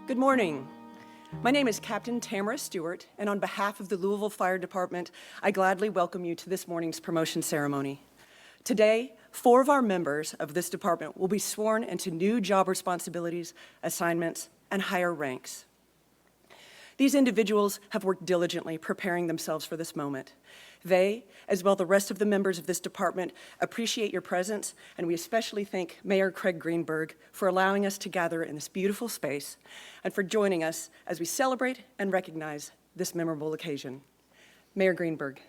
Good morning. My name is Captain Tamara Stewart, and on behalf of the Louisville Fire Department, I gladly welcome you to this morning's promotion ceremony. Today, 4 of our members of this department will be sworn into new job responsibilities, assignments, and higher ranks. These individuals have worked diligently preparing themselves for this moment. They, as well the rest of the members of this department, appreciate your presence, and we especially thank Mayor Craig Greenberg for allowing us to gather in this beautiful space and for joining us as we celebrate and recognize this memorable occasion. Mayor Greenberg.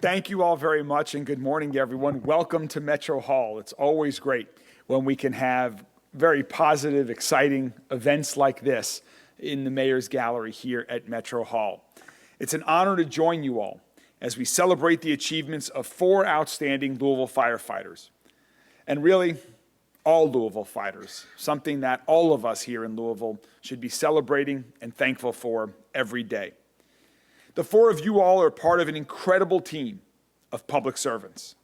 Thank you all very much, and good morning, everyone. Welcome to Metro Hall. It's always great when we can have very positive, exciting events like this in the Mayor's Gallery here at Metro Hall. It's an honor to join you all as we celebrate the achievements of 4 outstanding Louisville firefighters, and really all Louisville fighters, something that all of us here in Louisville should be celebrating and thankful for every day. The 4 of you all are part of an incredible team of public servants.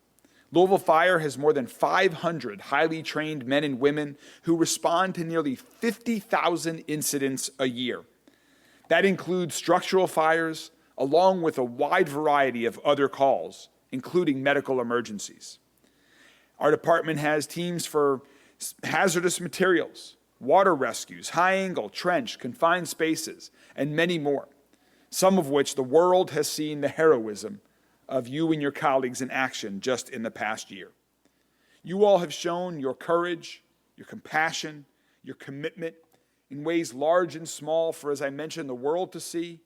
Louisville Fire has more than 500 highly trained men and women who respond to nearly 50,000 incidents a year. That includes structural fires, along with a wide variety of other calls, including medical emergencies. Our department has teams for hazardous materials, water rescues, high-angle, trench, confined spaces, and many more, some of which the world has seen the heroism of you and your colleagues in action just in the past year. You all have shown your courage, your compassion, your commitment in ways large and small for, as I mentioned, the world to see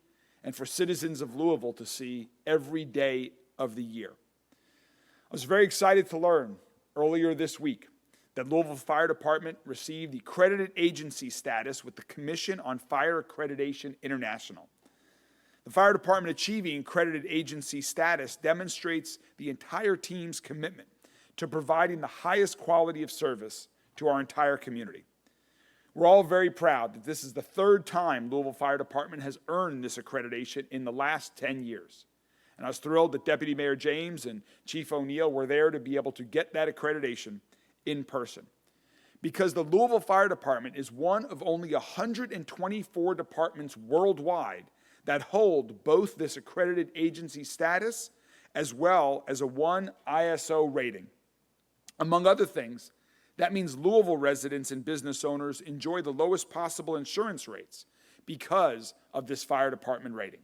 and for citizens of Louisville to see every day of the year. I was very excited to learn earlier this week that Louisville Fire Department received the accredited agency status with the Commission on Fire Accreditation International. The fire department achieving accredited agency status demonstrates the entire team's commitment to providing the highest quality of service to our entire community. We're all very proud that this is the 3rd time Louisville Fire Department has earned this accreditation in the last 10 years. And I was thrilled that Deputy Mayor James and Chief O'Neill were there to be able to get that accreditation in person. Because the Louisville Fire Department is one of only 124 departments worldwide that hold both this accredited agency status as well as a 1 ISO rating. Among other things, that means Louisville residents and business owners enjoy the lowest possible insurance rates because of this fire department rating.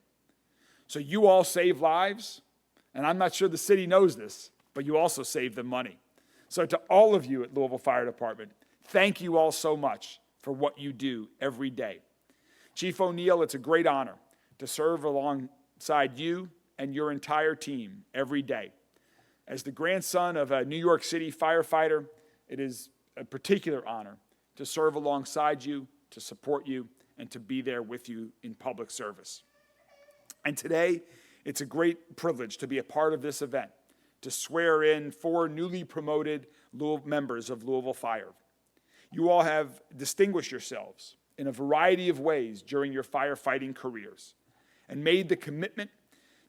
So you all save lives, and I'm not sure the city knows this, but you also save them money. So to all of you at Louisville Fire Department, thank you all so much for what you do every day. Chief O'Neill, it's a great honor to serve alongside you and your entire team every day. As the grandson of a New York City firefighter, it is a particular honor to serve alongside you, to support you, and to be there with you in public service. And today, it's a great privilege to be a part of this event, to swear in 4 newly promoted members of Louisville Fire. You all have distinguished yourselves in a variety of ways during your firefighting careers, and made the commitment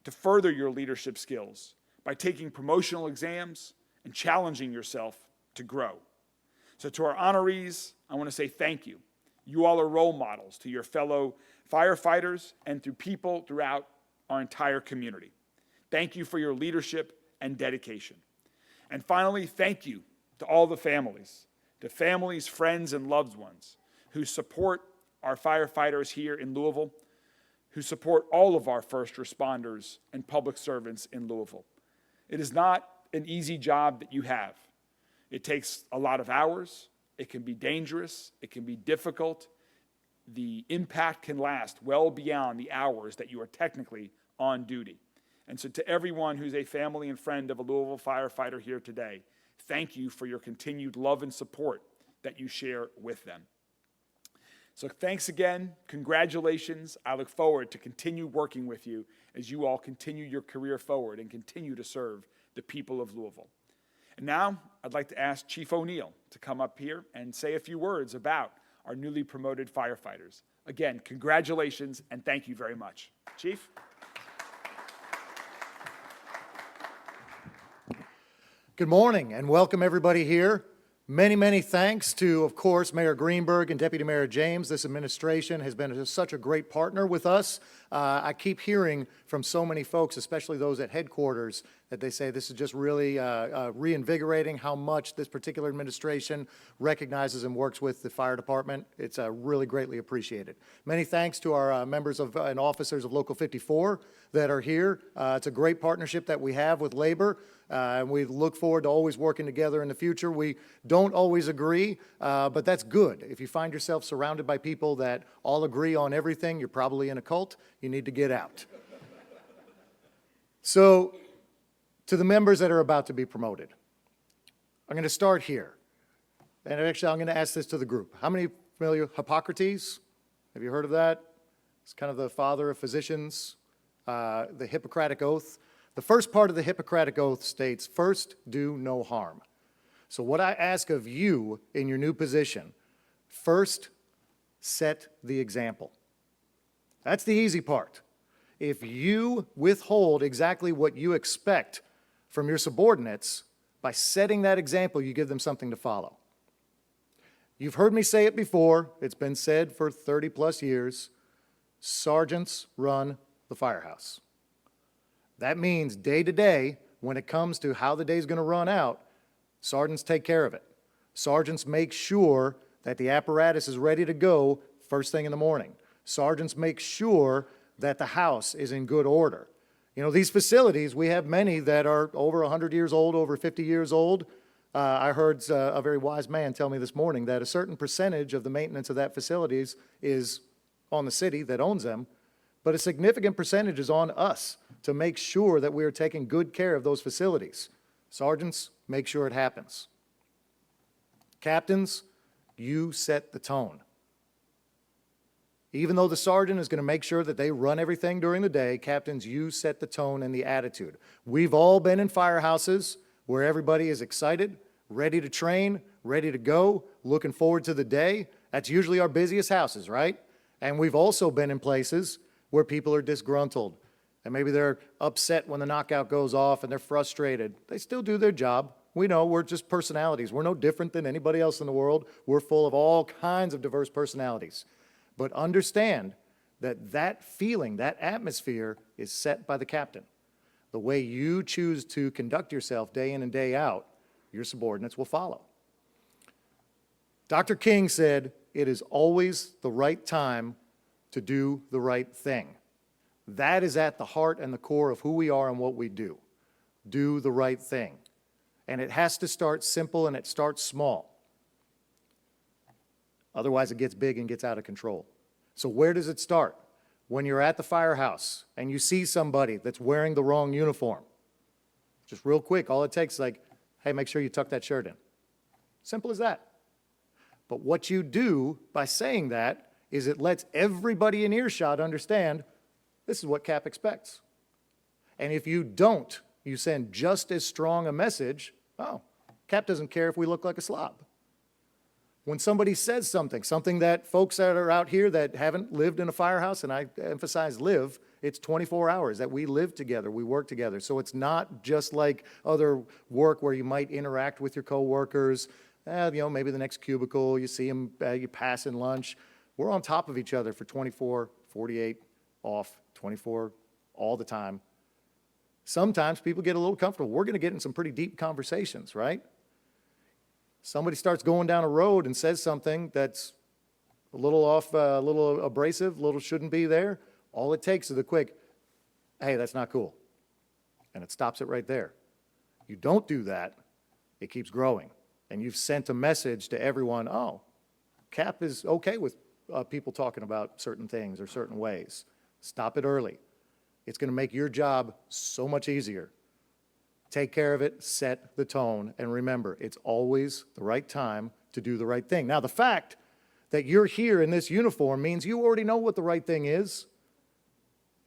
to further your leadership skills by taking promotional exams and challenging yourself to grow. So to our honorees, I want to say thank you. You all are role models to your fellow firefighters and to people throughout our entire community. Thank you for your leadership and dedication. And finally, thank you to all the families, to families, friends, and loved ones who support our firefighters here in Louisville, who support all of our first responders and public servants in Louisville. It is not an easy job that you have. It takes a lot of hours. It can be dangerous. It can be difficult. The impact can last well beyond the hours that you are technically on duty. And so to everyone who's a family and friend of a Louisville firefighter here today, thank you for your continued love and support that you share with them. So thanks again, congratulations. I look forward to continue working with you as you all continue your career forward and continue to serve the people of Louisville. And now I'd like to ask Chief O'Neill to come up here and say a few words about our newly promoted firefighters. Again, congratulations and thank you very much. Chief? Good morning and welcome everybody here. Many, many thanks to, of course, Mayor Greenberg and Deputy Mayor James. This administration has been such a great partner with us. I keep hearing from so many folks, especially those at headquarters, that they say this is just really reinvigorating how much this particular administration recognizes and works with the fire department. It's really greatly appreciated. Many thanks to our members of and officers of Local 54 that are here. It's a great partnership that we have with labor. And we look forward to always working together in the future. We don't always agree, but that's good. If you find yourself surrounded by people that all agree on everything, you're probably in a cult. You need to get out. So, to the members that are about to be promoted, I'm going to start here. And actually, I'm going to ask this to the group. How many familiar with Hippocrates? Have you heard of that? It's kind of the father of physicians, the Hippocratic Oath. The first part of the Hippocratic Oath states, first, do no harm. So what I ask of you in your new position, first, set the example. That's the easy part. If you withhold exactly what you expect from your subordinates, by setting that example, you give them something to follow. You've heard me say it before. It's been said for 30 plus years. Sergeants run the firehouse. That means day to day, when it comes to how the day's going to run out, sergeants take care of it. Sergeants make sure that the apparatus is ready to go first thing in the morning. Sergeants make sure that the house is in good order. You know, these facilities, we have many that are over 100 years old, over 50 years old. I heard a very wise man tell me this morning that a certain percentage of the maintenance of that facilities is on the city that owns them, but a significant percentage is on us to make sure that we are taking good care of those facilities. Sergeants, make sure it happens. Captains, you set the tone. Even though the sergeant is going to make sure that they run everything during the day, captains, you set the tone and the attitude. We've all been in firehouses where everybody is excited, ready to train, ready to go, looking forward to the day. That's usually our busiest houses, right? And we've also been in places where people are disgruntled, and maybe they're upset when the knockout goes off and they're frustrated. They still do their job. We know we're just personalities. We're no different than anybody else in the world. We're full of all kinds of diverse personalities. But understand that that feeling, that atmosphere is set by the captain. The way you choose to conduct yourself day in and day out, your subordinates will follow. Dr. King said, it is always the right time to do the right thing. That is at the heart and the core of who we are and what we do. Do the right thing. And it has to start simple and it starts small. Otherwise, it gets big and gets out of control. So where does it start? When you're at the firehouse and you see somebody that's wearing the wrong uniform. Just real quick, all it takes is like, hey, make sure you tuck that shirt in. Simple as that. But what you do by saying that is it lets everybody in earshot understand this is what Cap expects. And if you don't, you send just as strong a message, oh, Cap doesn't care if we look like a slob. When somebody says something that folks that are out here that haven't lived in a firehouse, and I emphasize live, it's 24 hours that we live together, we work together. So it's not just like other work where you might interact with your coworkers, maybe the next cubicle, you see them, you pass in lunch. We're on top of each other for 24, 48, off, 24, all the time. Sometimes people get a little comfortable. We're going to get in some pretty deep conversations, right? Somebody starts going down a road and says something that's a little off, a little abrasive, a little shouldn't be there. All it takes is a quick, hey, that's not cool. And it stops it right there. You don't do that, it keeps growing. And you've sent a message to everyone, oh, Cap is okay with people talking about certain things or certain ways. Stop it early. It's going to make your job so much easier. Take care of it, set the tone, and remember, it's always the right time to do the right thing. Now, the fact that you're here in this uniform means you already know what the right thing is.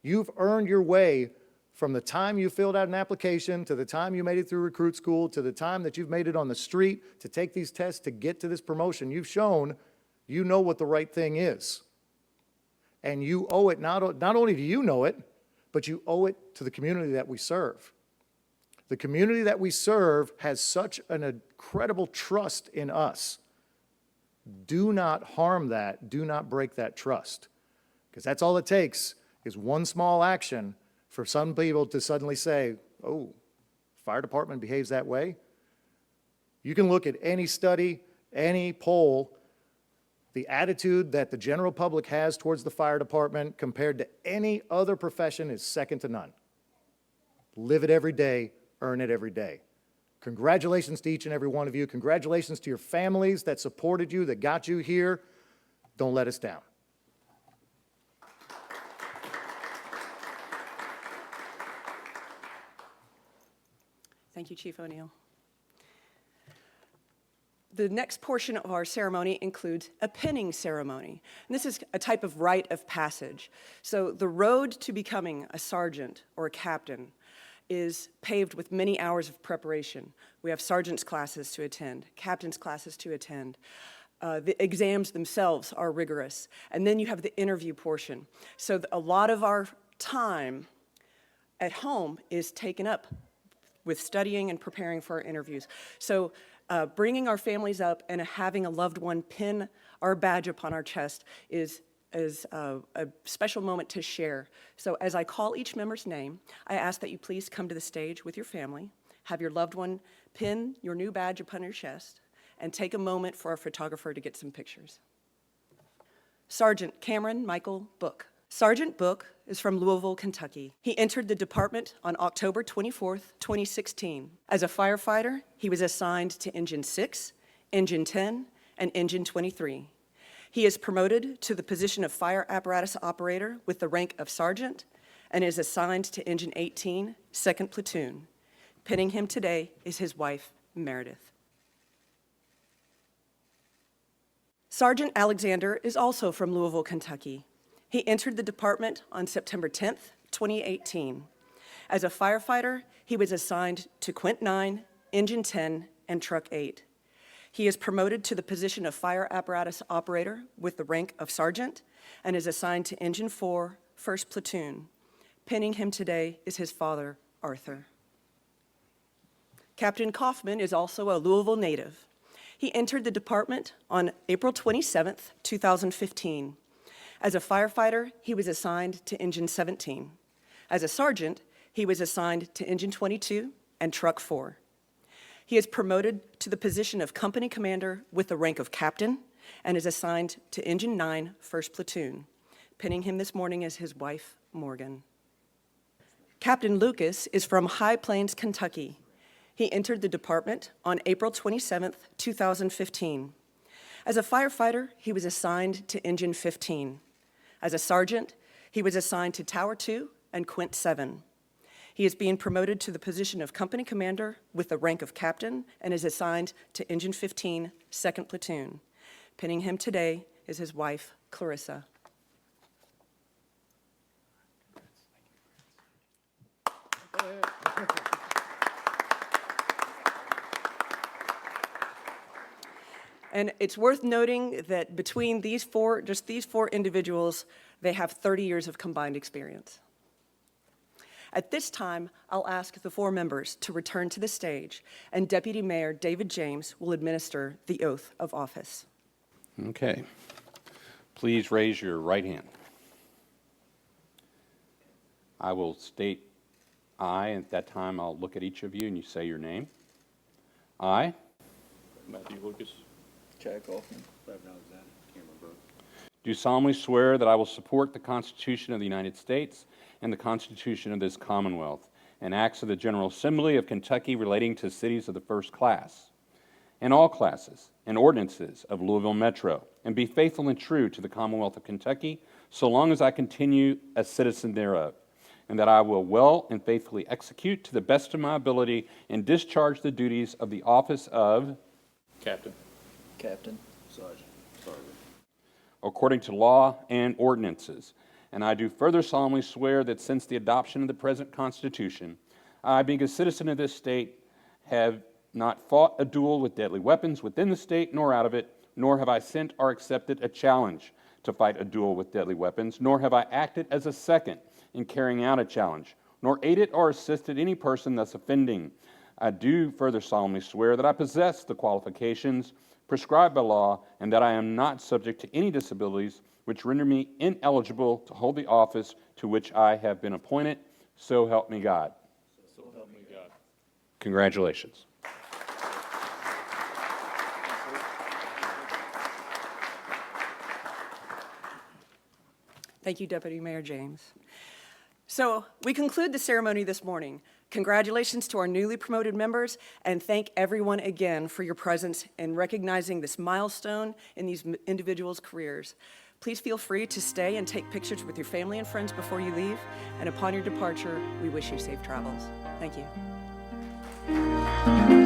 You've earned your way from the time you filled out an application to the time you made it through recruit school to the time that you've made it on the street to take these tests to get to this promotion. You've shown You know what the right thing is. And you owe it, not only do you know it, but you owe it to the community that we serve. The community that we serve has such an incredible trust in us. Do not harm that. Do not break that trust. Because that's all it takes is one small action for some people to suddenly say, oh, fire department behaves that way. You can look at any study, any poll, the attitude that the general public has towards the fire department compared to any other profession is second to none. Live it every day, earn it every day. Congratulations to each and every one of you. Congratulations to your families that supported you, that got you here. Don't let us down. Thank you, Chief O'Neill. The next portion of our ceremony includes a pinning ceremony. And this is a type of rite of passage. So the road to becoming a sergeant or a captain is paved with many hours of preparation. We have sergeant's classes to attend, captain's classes to attend. The exams themselves are rigorous. And then you have the interview portion. So a lot of our time at home is taken up with studying and preparing for our interviews. So bringing our families up and having a loved one pin our badge upon our chest is a special moment to share. So as I call each member's name, I ask that you please come to the stage with your family, have your loved one pin your new badge upon your chest, and take a moment for our photographer to get some pictures. Sergeant Cameron Michael Book. Sergeant Book is from Louisville, Kentucky. He entered the department on October 24th, 2016. As a firefighter, he was assigned to Engine 6, Engine 10, and Engine 23. He is promoted to the position of fire apparatus operator with the rank of sergeant and is assigned to Engine 18, 2nd Platoon. Pinning him today is his wife, Meredith. Sergeant Alexander is also from Louisville, Kentucky. He entered the department on September 10th, 2018. As a firefighter, he was assigned to Quint 9, Engine 10, and Truck 8. He is promoted to the position of fire apparatus operator with the rank of sergeant and is assigned to Engine 4, 1st Platoon. Pinning him today is his father, Arthur. Captain Kaufman is also a Louisville native. He entered the department on April 27th, 2015. As a firefighter, he was assigned to Engine 17. As a sergeant, he was assigned to Engine 22 and Truck 4. He is promoted to the position of company commander with the rank of captain and is assigned to Engine 9, 1st Platoon. Pinning him this morning is his wife, Morgan. Captain Lucas is from High Plains, Kentucky. He entered the department on April 27th, 2015. As a firefighter, he was assigned to Engine 15. As a sergeant, he was assigned to Tower 2 and Quint 7. He is being promoted to the position of company commander with the rank of captain and is assigned to Engine 15, 2nd Platoon. Pinning him today is his wife, Clarissa. And it's worth noting that between these four, just these four individuals, they have 30 years of combined experience. At this time, I'll ask the four members to return to the stage, and Deputy Mayor David James will administer the oath of office. Okay. Please raise your right hand. I will state I. At that time, I'll look at each of you and you say your name. I. Matthew Lucas. Chad Kaufman. Reverend Alexander. Cameron Brooks. Do solemnly swear that I will support the Constitution of the United States and the Constitution of this Commonwealth, and acts of the General Assembly of Kentucky relating to cities of the first class, and all classes and ordinances of Louisville Metro, and be faithful and true to the Commonwealth of Kentucky so long as I continue a citizen thereof, and that I will well and faithfully execute to the best of my ability and discharge the duties of the office of Captain. Captain. Sergeant. Sergeant. according to law and ordinances. And I do further solemnly swear that since the adoption of the present Constitution, I, being a citizen of this state, have not fought a duel with deadly weapons within the state nor out of it, nor have I sent or accepted a challenge to fight a duel with deadly weapons, nor have I acted as a second in carrying out a challenge, nor aided or assisted any person thus offending. I do further solemnly swear that I possess the qualifications prescribed by law and that I am not subject to any disabilities which render me ineligible to hold the office to which I have been appointed. So help me God. So help me God. Congratulations. Thank you, Deputy Mayor James. So we conclude the ceremony this morning. Congratulations to our newly promoted members, and thank everyone again for your presence in recognizing this milestone in these individuals' careers. Please feel free to stay and take pictures with your family and friends before you leave, and upon your departure, we wish you safe travels. Thank you.